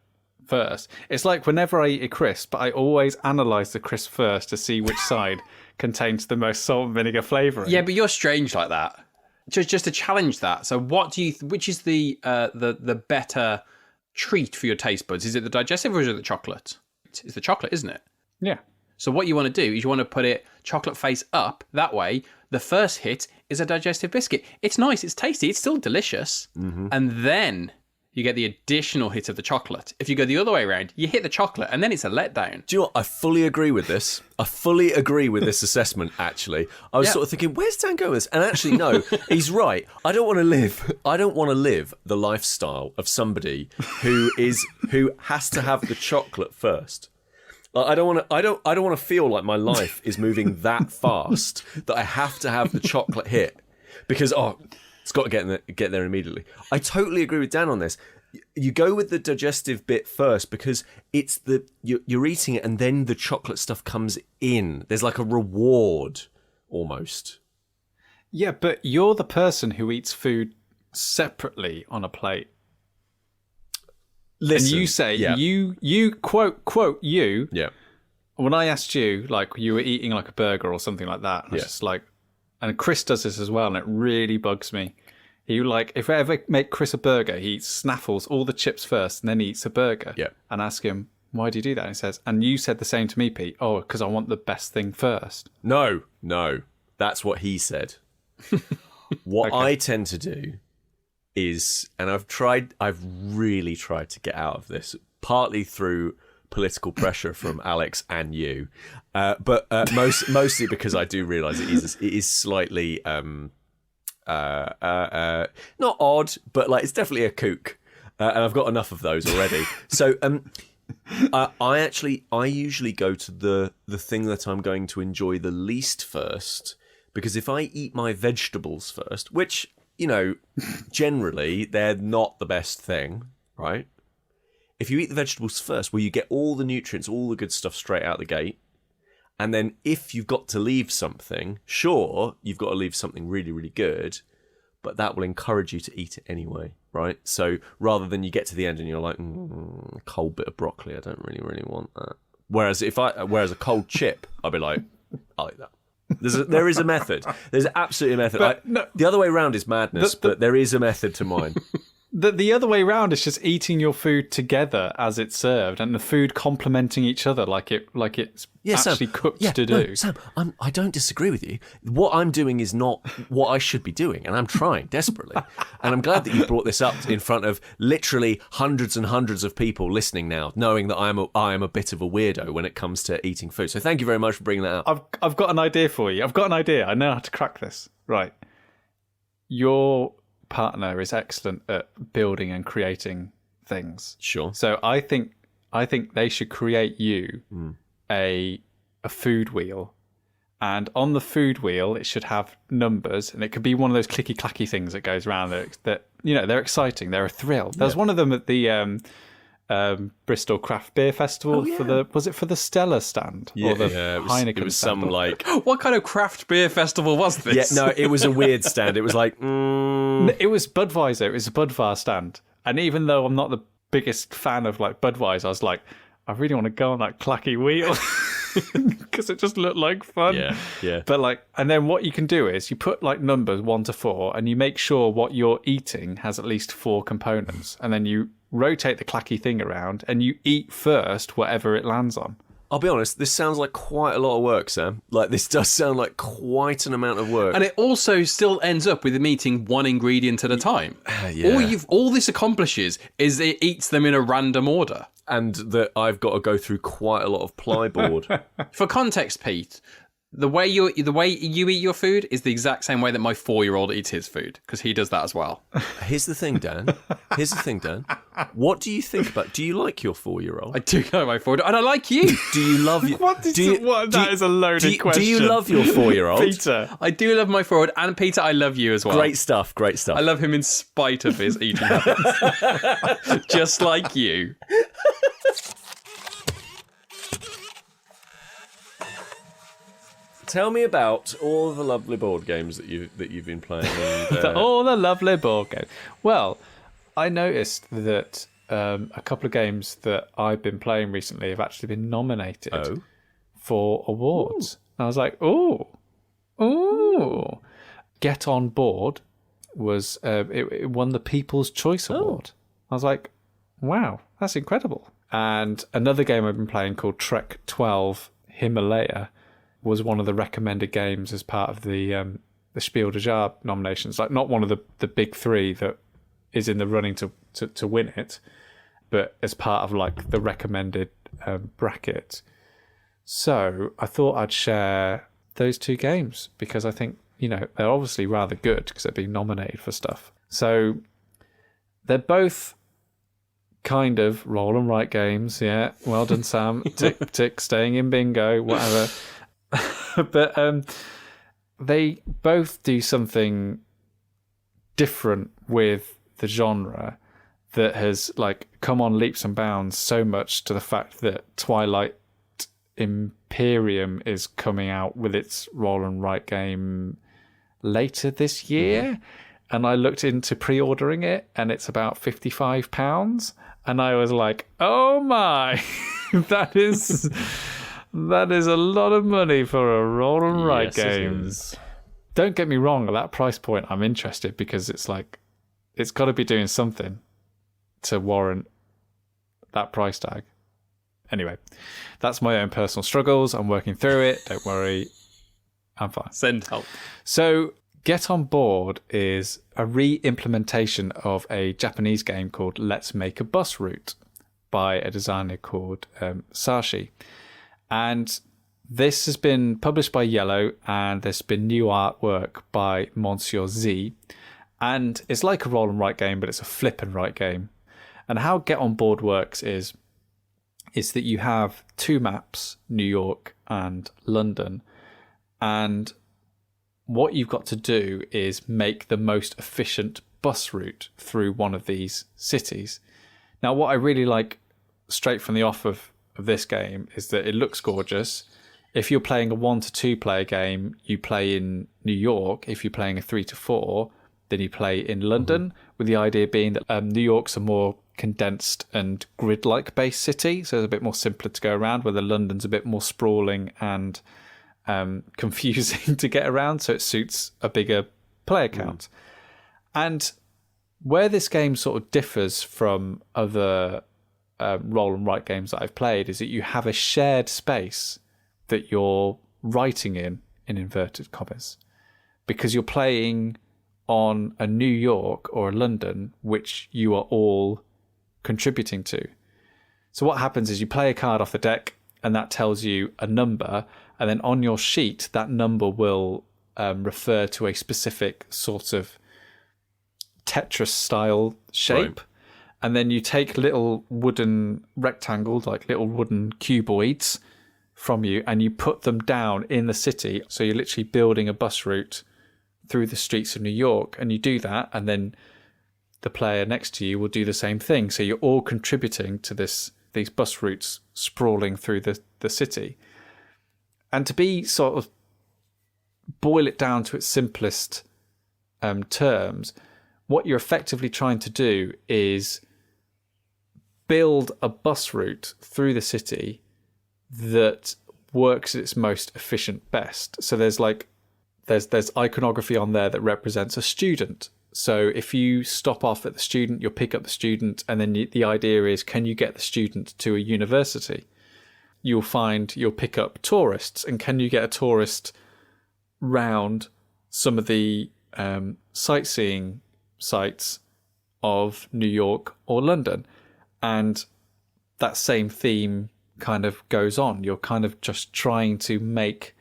first. It's like whenever I eat a crisp, I always analyse the crisp first to see which side contains the most salt and vinegar flavouring. Yeah, but you're strange like that. Just to challenge that. So, which is the better treat for your taste buds? Is it the digestive or is it the chocolate? It's the chocolate, isn't it? Yeah. So what you want to do is you want to put it chocolate face up. That way, the first hit is a digestive biscuit. It's nice, it's tasty, it's still delicious. Mm-hmm. And then you get the additional hit of the chocolate. If you go the other way around, you hit the chocolate and then it's a letdown. Do you know what? I fully agree with this. I fully agree with this assessment, actually. I was sort of thinking, where's Dan going with this? And actually, no, he's right. I don't want to live the lifestyle of somebody who has to have the chocolate first. I don't want to feel like my life is moving that fast that I have to have the chocolate hit because it's got to get there immediately. I totally agree with Dan on this. You go with the digestive bit first because it's you're eating it and then the chocolate stuff comes in. There's like a reward almost. Yeah, but you're the person who eats food separately on a plate. Listen, and you say, you quote you. Yeah. When I asked you, like, you were eating like a burger or something like that, I was just like, and Chris does this as well, and it really bugs me. He, like, if I ever make Chris a burger, he snaffles all the chips first and then he eats a burger. Yeah. And ask him, why do you do that? And he says, and you said the same to me, Pete. Oh, because I want the best thing first. No. That's what he said. What I tend to do is, and I've really tried to get out of this, partly through political pressure from Alex and you, but mostly because I do realise it is slightly not odd, but like it's definitely a kook, and I've got enough of those already. So I usually go to the thing that I'm going to enjoy the least first, because if I eat my vegetables first, which, you know, generally they're not the best thing, right? If you eat the vegetables first, well, you get all the nutrients, all the good stuff straight out the gate. And then if you've got to leave something, sure, you've got to leave something really, really good, but that will encourage you to eat it anyway, right? So rather than you get to the end and you're like, a cold bit of broccoli, I don't really, really want that. Whereas a cold chip, I'll be like, I'll eat that. There is a method. There's absolutely a method. The other way around is madness, but there is a method to mine. The other way around is just eating your food together as it's served, and the food complementing each other like it's actually cooked to do. Sam, I don't disagree with you. What I'm doing is not what I should be doing, and I'm trying desperately. And I'm glad that you brought this up in front of literally hundreds and hundreds of people listening now, knowing that I am a bit of a weirdo when it comes to eating food. So thank you very much for bringing that up. I've got an idea for you. I've got an idea. I know how to crack this. Right. Your partner is excellent at building and creating things. Sure. So I think they should create you a food wheel, and on the food wheel it should have numbers, and it could be one of those clicky clacky things that goes around that you know, they're exciting, they're a thrill. There was one of them at the Bristol Craft Beer Festival for the Stella stand or the Heineken it was stand? some like what kind of craft beer festival was this? Yeah, no, it was a weird stand. It was like it was Budweiser. It was a Budvar stand, and even though I'm not the biggest fan of like Budweiser, I was like, I really want to go on that clacky wheel because it just looked like fun. Yeah. But like, and then what you can do is you put like numbers 1 to 4, and you make sure what you're eating has at least 4 components, and then you rotate the clacky thing around and you eat first whatever it lands on. I'll be honest, this sounds like quite a lot of work, Sam. Like, this does sound like quite an amount of work. And it also still ends up with them eating one ingredient at a time. All this accomplishes is it eats them in a random order. And that I've got to go through quite a lot of plyboard. For context, Pete, the way you eat your food is the exact same way that my 4-year-old eats his food, because he does that as well. Here's the thing, Dan. What do you think about? Do you like your 4-year-old? I do like my 4-year-old, and I like you. Do you love your? That is a loaded question. Do you love your 4-year-old, Peter? I do love my 4-year-old, and Peter, I love you as well. Great stuff. I love him in spite of his eating habits, just like you. Tell me about all the lovely board games that you've been playing. And, All the lovely board games. Well, I noticed that a couple of games that I've been playing recently have actually been nominated for awards. And I was like, ooh. Get On Board was it won the People's Choice Award. I was like, wow, that's incredible. And another game I've been playing called Trek 12 Himalaya was one of the recommended games as part of the Spiel des Jahres nominations. Like, not one of the big three that is in the running to win it, but as part of like the recommended bracket. So I thought I'd share those two games because I think, they're obviously rather good because they're being nominated for stuff. So they're both kind of roll and write games. Yeah, well done, Sam. Tick, tick, staying in bingo, whatever. But they both do something different with the genre that has like come on leaps and bounds so much to the fact that Twilight Imperium is coming out with its roll and write game later this year. And I looked into pre-ordering it and it's about £55. And I was like, oh my, that is a lot of money for a roll and write game. Don't get me wrong, at that price point, I'm interested because it's like, it's got to be doing something to warrant that price tag. Anyway, that's my own personal struggles. I'm working through it. Don't worry. I'm fine. Send help. So Get On Board is a re-implementation of a Japanese game called Let's Make a Bus Route by a designer called Sashi. And this has been published by Yellow, and there's been new artwork by Monsieur Z. And it's like a roll and write game, but it's a flip and write game. And how Get On Board works is that you have two maps, New York and London, and what you've got to do is make the most efficient bus route through one of these cities. Now, what I really like straight from the off of this game is that it looks gorgeous. If you're playing a 1 to 2 player game, you play in New York. If you're playing a 3 to 4, then you play in London, with the idea being that New York's a more condensed and grid-like based city, so it's a bit more simpler to go around, whether London's a bit more sprawling and confusing to get around, so it suits a bigger player count. And where this game sort of differs from other roll and write games that I've played is that you have a shared space that you're writing in inverted commas, because you're playing on a New York or a London which you are all contributing to. So what happens is you play a card off the deck and that tells you a number, and then on your sheet that number will refer to a specific sort of Tetris style shape. Right. And then you take little wooden rectangles, like little wooden cuboids from you, and you put them down in the city. So you're literally building a bus route through the streets of New York, and you do that, and then the player next to you will do the same thing. So you're all contributing to these bus routes sprawling through the city. And to be sort of boil it down to its simplest terms, what you're effectively trying to do is build a bus route through the city that works at its most efficient best. So there's iconography on there that represents a student. So if you stop off at the student, you'll pick up the student, and then the idea is, can you get the student to a university? You'll pick up tourists, and can you get a tourist round some of the sightseeing sites of New York or London? And that same theme kind of goes on. You're kind of just trying to make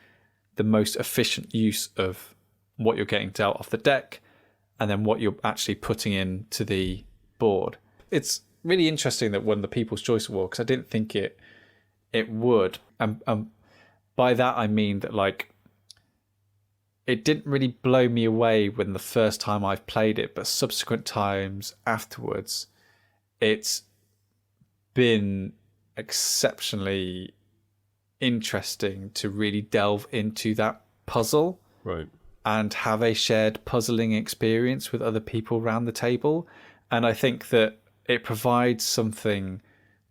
the most efficient use of what you're getting dealt off the deck, and then what you're actually putting into the board. It's really interesting that won the People's Choice Award, because I didn't think it would. And by that I mean that, like, it didn't really blow me away when the first time I've played it, but subsequent times afterwards, it's been exceptionally interesting to really delve into that puzzle Right. and have a shared puzzling experience with other people around the table. And I think that it provides something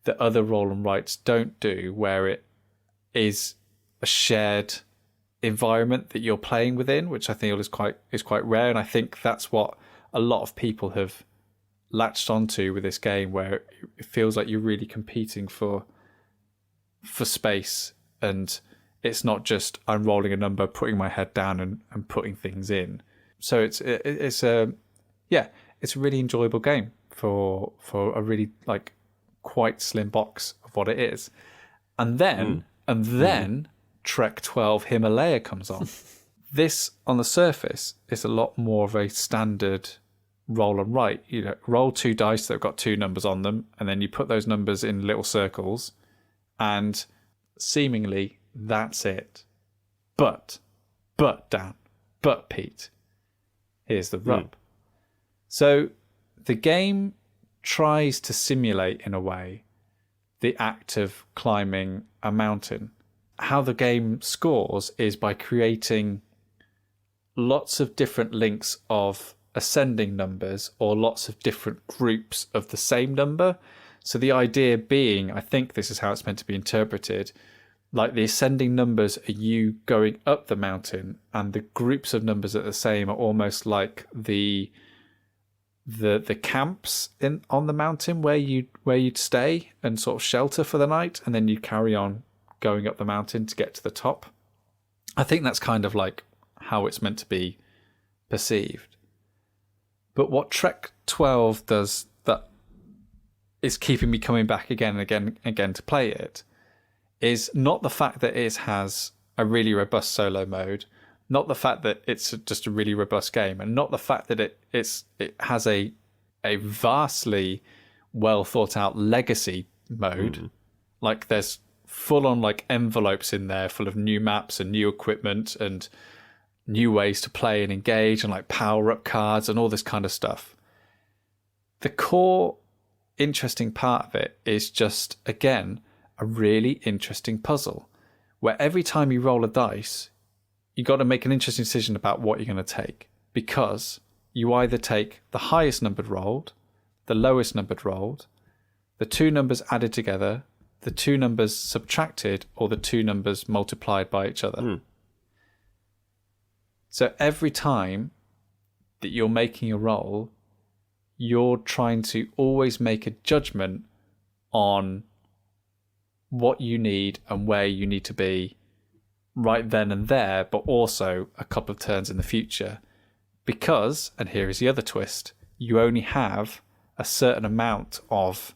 that other roll and writes don't do, where it is a shared environment that you're playing within, which I feel is quite rare. And I think that's what a lot of people have latched onto with this game, where it feels like you're really competing for space, and it's not just I'm rolling a number, putting my head down and putting things in. So it's a really enjoyable game for a really like quite slim box of what it is. And then Trek 12 Himalaya comes on. This on the surface is a lot more of a standard roll and write. You know, roll 2 dice that have got 2 numbers on them, and then you put those numbers in little circles, and seemingly that's it. But Dan, but Pete, here's the rub. So the game tries to simulate, in a way, the act of climbing a mountain. How the game scores is by creating lots of different links of ascending numbers, or lots of different groups of the same number. So the idea being, I think this is how it's meant to be interpreted, like the ascending numbers are you going up the mountain, and the groups of numbers that are the same are almost like the camps on the mountain where you'd stay and sort of shelter for the night, and then you carry on going up the mountain to get to the top. I think that's kind of like how it's meant to be perceived. But what Trek 12 does that is keeping me coming back again and again and again to play it is not the fact that it has a really robust solo mode, not the fact that it's just a really robust game, and not the fact that it has a vastly well thought out legacy mode. Like there's full on like envelopes in there full of new maps and new equipment and new ways to play and engage, and like power up cards and all this kind of stuff. The core interesting part of it is just, again, a really interesting puzzle where every time you roll a dice, you got to make an interesting decision about what you're going to take, because you either take the highest numbered rolled, the lowest numbered rolled, the 2 numbers added together, the 2 numbers subtracted, or the 2 numbers multiplied by each other. So every time that you're making a roll, you're trying to always make a judgment on what you need and where you need to be right then and there, but also a couple of turns in the future. Because, and here is the other twist, you only have a certain amount of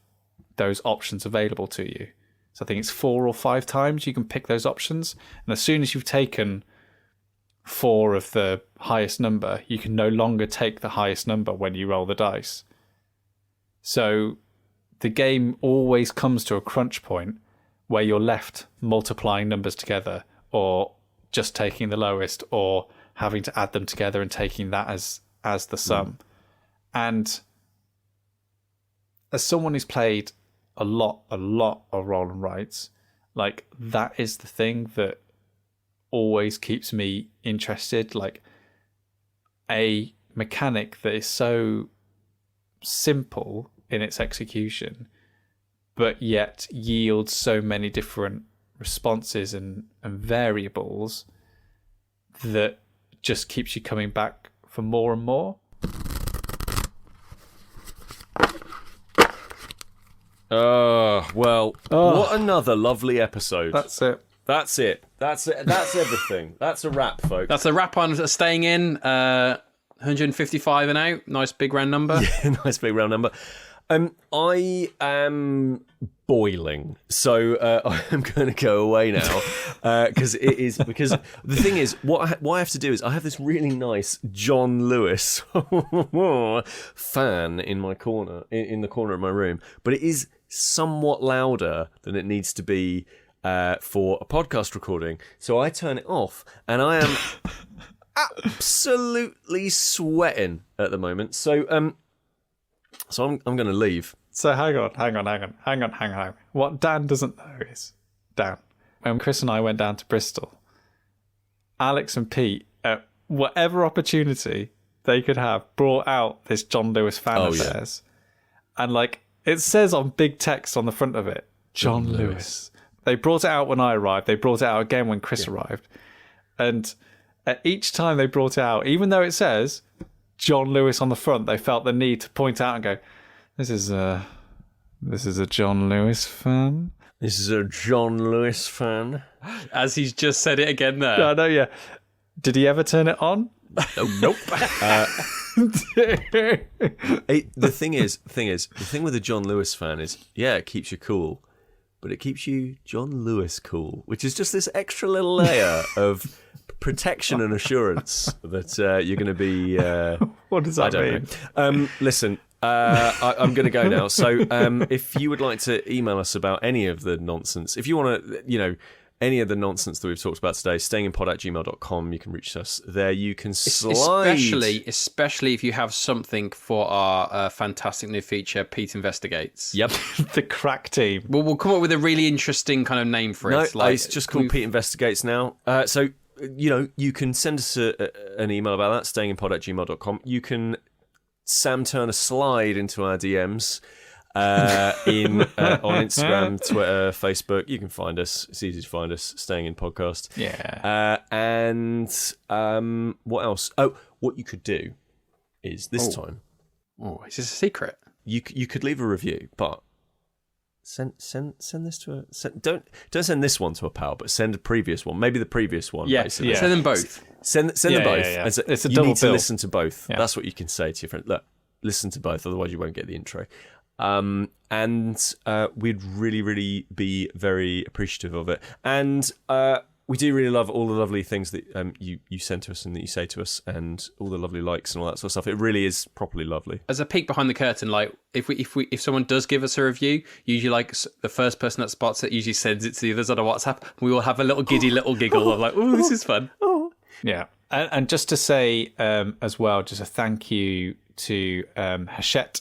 those options available to you. So I think it's 4 or 5 times you can pick those options. And as soon as you've taken 4 of the highest number, you can no longer take the highest number when you roll the dice. So the game always comes to a crunch point where you're left multiplying numbers together, or just taking the lowest, or having to add them together and taking that as the sum. And as someone who's played a lot of roll and writes, like that is the thing that always keeps me interested. Like a mechanic that is so simple in its execution, but yet yields so many different responses and variables that just keeps you coming back for more and more. What another lovely episode. That's it. That's everything. That's a wrap, folks. That's a wrap on staying in. 155 and out. Nice big round number. Yeah, nice big round number. I am boiling, so I'm going to go away now because the thing is, what I have to do is I have this really nice John Lewis fan in my corner, in the corner of my room, but it is somewhat louder than it needs to be for a podcast recording. So I turn it off, and I am absolutely sweating at the moment. So I'm going to leave. So hang on. What Dan doesn't know is, Dan, when Chris and I went down to Bristol, Alex and Pete, at whatever opportunity they could have, brought out this John Lewis fan of theirs. And like, it says on big text on the front of it, John Lewis. They brought it out when I arrived. They brought it out again when Chris arrived. And at each time they brought it out, even though it says John Lewis on the front, they felt the need to point out and go, this is a John Lewis fan. This is a John Lewis fan. As he's just said it again there. I know, yeah. Did he ever turn it on? Nope. The thing with a John Lewis fan is, it keeps you cool, but it keeps you John Lewis cool, which is just this extra little layer of protection and assurance that you're going to be. What does that mean? Listen. I'm going to go now. So if you would like to email us about any of the nonsense, if you want to, any of the nonsense that we've talked about today, stayinpod@gmail.com, you can reach us there. You can slide. Especially if you have something for our fantastic new feature, Pete Investigates. Yep. The crack team. Well, we'll come up with a really interesting kind of name for it. No, it's just called Pete Investigates now. So, you can send us an email about that, stayinpod@gmail.com. You can Sam Turner slide into our DMs on Instagram, Twitter, Facebook. You can find us. It's easy to find us. Staying in Podcast. Yeah. And what else? Oh, what you could do is this time. Oh, is this a secret? You could leave a review, but send this to don't send this one to a pal, but send a previous one. Maybe the previous one. Yeah. Basically. Send them both. Send them both. Yeah. And so it's a you double need to bill. listen to both. Yeah. That's what you can say to your friend. Look, listen to both, otherwise you won't get the intro. And we'd really, really be very appreciative of it. And we do really love all the lovely things that you send to us and that you say to us, and all the lovely likes and all that sort of stuff. It really is properly lovely. As a peek behind the curtain, like if someone does give us a review, usually like the first person that spots it usually sends it to the others on a WhatsApp. We all have a little giddy little giggle of like, oh, this is fun. Yeah. And just to say as well, just a thank you to Hachette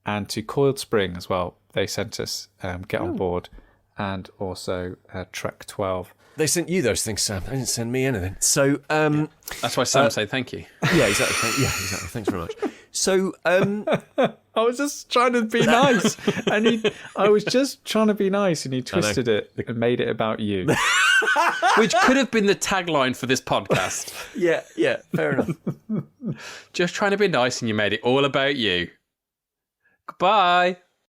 and to Coiledspring as well. They sent us Get On Board, and also Trek 12. They sent you those things, Sam. They didn't send me anything. So that's why Sam said thank you. Yeah, exactly. Exactly. Thanks very much. So I was just trying to be nice, and I was just trying to be nice, and he twisted it and made it about you. Which could have been the tagline for this podcast. Yeah, fair enough. Just trying to be nice, and you made it all about you. Goodbye.